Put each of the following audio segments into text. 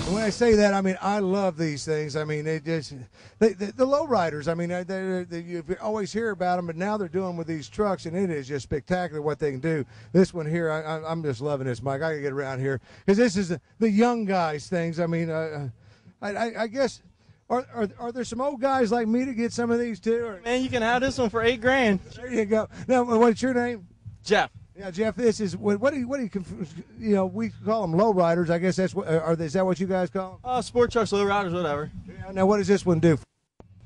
And when I say that, I mean I love these things. I mean, the Lowriders. I mean, you always hear about them, but now they're doing with these trucks, and it is just spectacular what they can do. This one here, I'm just loving this, Mike. I can get around here because this is the young guys things. I mean, I guess. Are there some old guys like me to get some of these too? Or? Man, you can have this one for $8,000. There you go. Now, what's your name? Jeff. Yeah, Jeff. This is what do you we call them Lowriders. I guess that's what. Is that what you guys call them? Sport trucks, Lowriders, whatever. Yeah, now, what does this one do?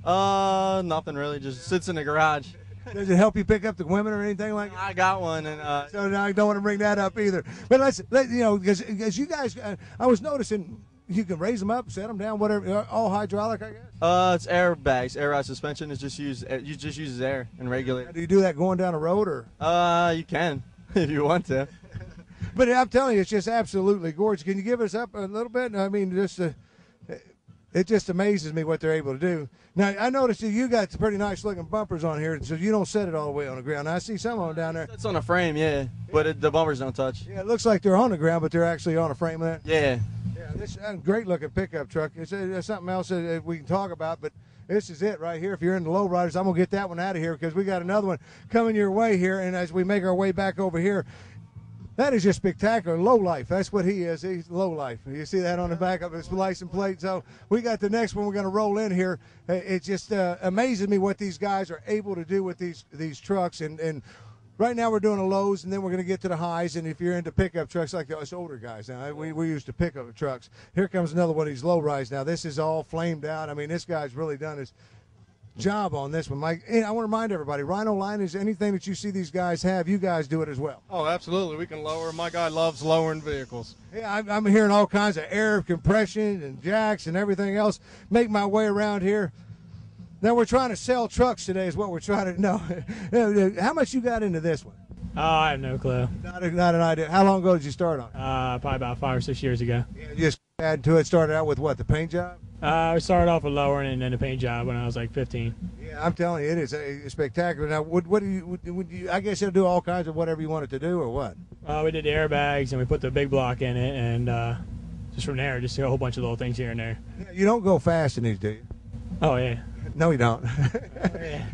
Nothing really. Just sits in the garage. Does it help you pick up the women or anything like that? I got one, and so now I don't want to bring that up either. But because you guys, I was noticing. You can raise them up, set them down, whatever. All hydraulic, I guess. It's airbags. Air ride suspension is just uses air and regulate. Do you do that going down the road, or? You can if you want to. But I'm telling you, it's just absolutely gorgeous. Can you give us up a little bit? I mean, it just amazes me what they're able to do. Now, I noticed that you got some pretty nice looking bumpers on here, so you don't set it all the way on the ground. Now, I see some of them down there. It's on a frame, yeah, but the bumpers don't touch. Yeah, it looks like they're on the ground, but they're actually on a frame there. Yeah. Yeah, this is a great looking pickup truck. It's something else that we can talk about, but this is it right here. If you're in the Lowriders, I'm going to get that one out of here because we got another one coming your way here, and as we make our way back over here, that is just spectacular. Low life. That's what he is. He's low life. You see that on the back of his license plate. So we got the next one we're going to roll in here. It just amazes me what these guys are able to do with these trucks. And right now we're doing the lows, and then we're going to get to the highs. And if you're into pickup trucks like us older guys, now we're used to pickup trucks. Here comes another one of these low rides. Now this is all flamed out. I mean, this guy's really done his job on this one, Mike. And I want to remind everybody, Rhino line is anything that you see these guys have, you guys do it as well. Oh, absolutely. We can lower. My guy loves lowering vehicles. Yeah, I'm hearing all kinds of air compression and jacks and everything else. Make my way around here. Now we're trying to sell trucks today is what we're trying to know. How much you got into this one? I have no clue. Not an idea. How long ago did you start on it? Probably about 5 or 6 years ago. Yeah, you just add to it, started out with what, the paint job? I started off with lowering and then the paint job when I was like 15. Yeah, I'm telling you, it is spectacular. Now, would you? I guess you'll do all kinds of whatever you wanted to do, or what? We did the airbags and we put the big block in it, and just from there, just a whole bunch of little things here and there. Yeah, you don't go fast in these, do you? Oh yeah. No, you don't. Yeah.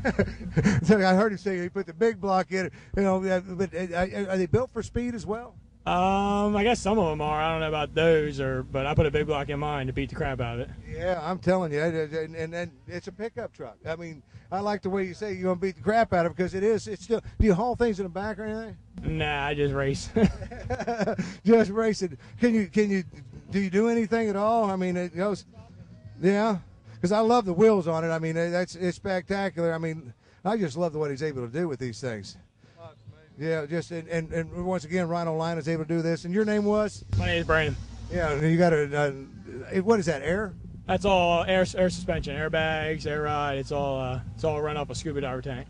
So I heard him say he put the big block in it. You know, but are they built for speed as well? I guess some of them are. I don't know about those, but I put a big block in mine to beat the crap out of it. Yeah, I'm telling you, and it's a pickup truck. I mean, I like the way you say you're gonna beat the crap out of it because it is. It's still. Do you haul things in the back or anything? Nah, I just race. Just race it. Do you do anything at all? I mean, it goes. Yeah, because I love the wheels on it. I mean, it's spectacular. I mean, I just love what he's able to do with these things. Yeah, just and once again, Rhino line is able to do this. And your name was? My name is Brandon. Yeah, you got what is that? Air? That's all air suspension, airbags, air ride. It's all run off a scuba diver tank.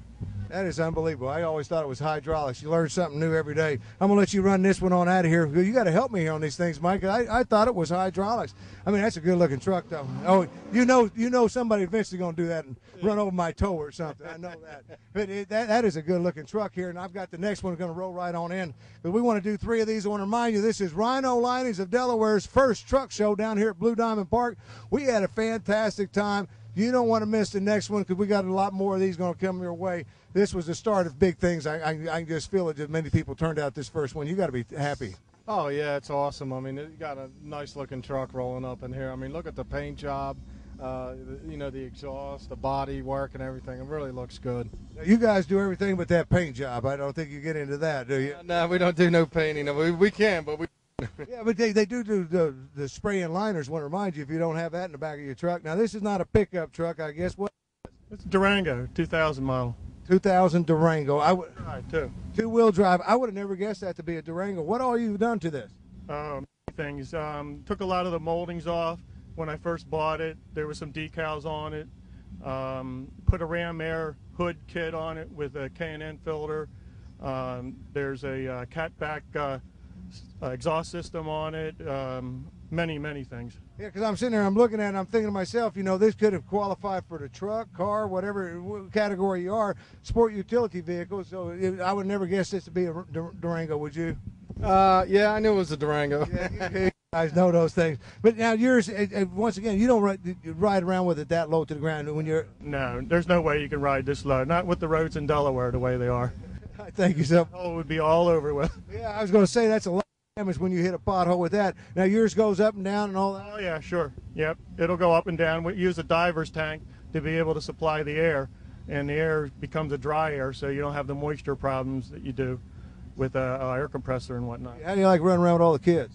That is unbelievable. I always thought it was hydraulics. You learn something new every day. I'm gonna let you run this one on out of here. You got to help me here on these things, Mike. I thought it was hydraulics. I mean, that's a good-looking truck, though. Oh, you know, somebody eventually gonna do that and run over my toe or something. I know that. But that is a good-looking truck here, and I've got the next one gonna roll right on in. But we want to do 3 of these. I want to remind you, this is Rhino Linings of Delaware's first truck show down here at Blue Diamond Park. We had a fantastic time. You don't want to miss the next one because we got a lot more of these going to come your way. This was the start of big things. I just feel it that many people turned out this first one. You got to be happy. Oh, yeah, it's awesome. I mean, you got a nice-looking truck rolling up in here. I mean, look at the paint job, the exhaust, the body work and everything. It really looks good. Now, you guys do everything but that paint job. I don't think you get into that, do you? No, we don't do no painting. We can, but we Yeah, but they do the spray and liners. Want to remind you if you don't have that in the back of your truck. Now, this is not a pickup truck, I guess. What? It's a Durango, 2000 model. 2000 Durango. Right, too. Two-wheel drive. I would have never guessed that to be a Durango. What all you done to this? Things. Took a lot of the moldings off. When I first bought it, there were some decals on it. Put a Ram Air hood kit on it with a K&N filter. There's a catback exhaust system on it. Many things. Yeah, because I'm sitting there, I'm looking at it, and I'm thinking to myself, this could have qualified for the truck, car, whatever category you are, sport utility vehicle. So I would never guess this to be a Durango, would you? Yeah, I knew it was a Durango. Yeah, Guys know those things. But now yours, once again, you don't ride around with it that low to the ground when you're. No, there's no way you can ride this low. Not with the roads in Delaware the way they are. Thank you, sir. Oh, it would be all over with. Yeah, I was going to say that's a lot of damage when you hit a pothole with that. Now yours goes up and down and all that. Oh yeah, sure. Yep, it'll go up and down. We use a diver's tank to be able to supply the air, and the air becomes a dry air, so you don't have the moisture problems that you do with a air compressor and whatnot. How do you like running around with all the kids?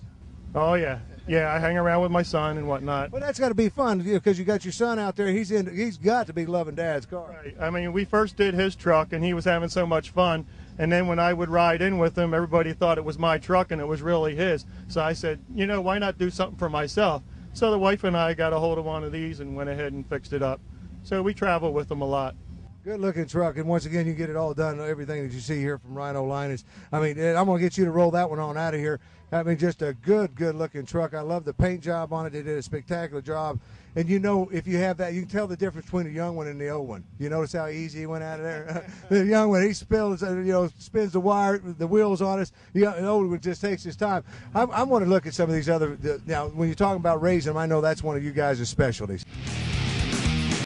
Oh yeah, yeah. I hang around with my son and whatnot. Well, that's got to be fun because you got your son out there. He's got to be loving Dad's car. Right. I mean, we first did his truck, and he was having so much fun. And then when I would ride in with him, everybody thought it was my truck, and it was really his. So I said, you know, why not do something for myself? So the wife and I got a hold of one of these and went ahead and fixed it up. So we travel with them a lot. Good looking truck, and once again, you get it all done. Everything that you see here from Rhino Liners. I mean, I'm gonna get you to roll that one on out of here. I mean, just a good looking truck. I love the paint job on it. They did a spectacular job. And you know, if you have that, you can tell the difference between the young one and the old one. You notice how easy he went out of there. The young one, he spins the wire, the wheels on us. The old one just takes his time. I want to look at some of these other. Now, when you're talking about raising them, I know that's one of you guys' specialties.